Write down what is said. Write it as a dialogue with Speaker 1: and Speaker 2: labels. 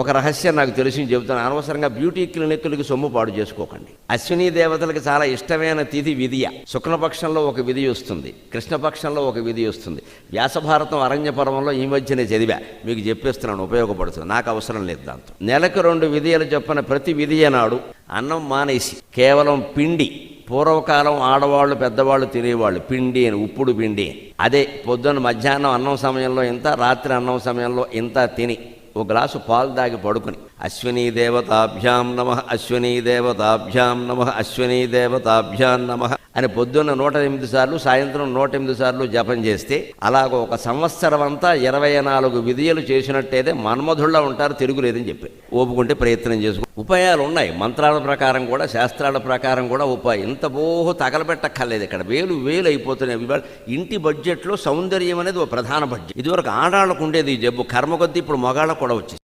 Speaker 1: ఒక రహస్యం నాకు తెలిసి చెబుతాను. అనవసరంగా బ్యూటీ క్లినిక్లకి సొమ్ము పాడు చేసుకోకండి. అశ్విని దేవతలకు చాలా ఇష్టమైన తిథి విధియ. శుక్లపక్షంలో ఒక విధి వస్తుంది, కృష్ణపక్షంలో ఒక విధి వస్తుంది. వ్యాసభారతం అరణ్య పర్వంలో ఈ మధ్యనే చదివా, మీకు చెప్పేస్తున్నాను, ఉపయోగపడుతుంది. నాకు అవసరం లేదు దాంతో. నెలకు 2 విధియలు చెప్పిన ప్రతి విధియ నాడు అన్నం మానేసి కేవలం పిండి, పూర్వకాలం ఆడవాళ్ళు పెద్దవాళ్ళు తినేవాళ్ళు పిండి అని, ఉప్పుడు పిండి. అదే పొద్దున్న మధ్యాహ్నం అన్నం సమయంలో ఇంత, రాత్రి అన్నం సమయంలో ఇంత తిని ఒక గ్లాసు పాలు దాగి పడుకుని అశ్వినీ దేవతాభ్యాం నమః, అశ్వినీ దేవతాభ్యాం నమః, అశ్వినీ దేవతాభ్యాం నమః అని పొద్దున్న 108 సార్లు, సాయంత్రం 108 సార్లు జపం చేస్తే అలాగ ఒక సంవత్సరం అంతా 24 విధియలు చేసినట్టయితే మన్మధుళ్ళ ఉంటారు, తిరుగులేదని చెప్పి. ఓపుకుంటే ప్రయత్నం చేసుకో. ఉపాయాలు ఉన్నాయి, మంత్రాల ప్రకారం కూడా, శాస్త్రాల ప్రకారం కూడా ఉపాయం. ఇంత తగలబెట్టక్కర్లేదు. ఇక్కడ వేలు అయిపోతున్నాయి. ఇవాళ ఇంటి బడ్జెట్లో సౌందర్యం అనేది ఒక ప్రధాన బడ్జెట్. ఇదివరకు ఆడాళ్ళకు ఉండేది ఈ జబ్బు, కర్మ కొద్దీ ఇప్పుడు మగాళ్ళకు కూడా వచ్చింది.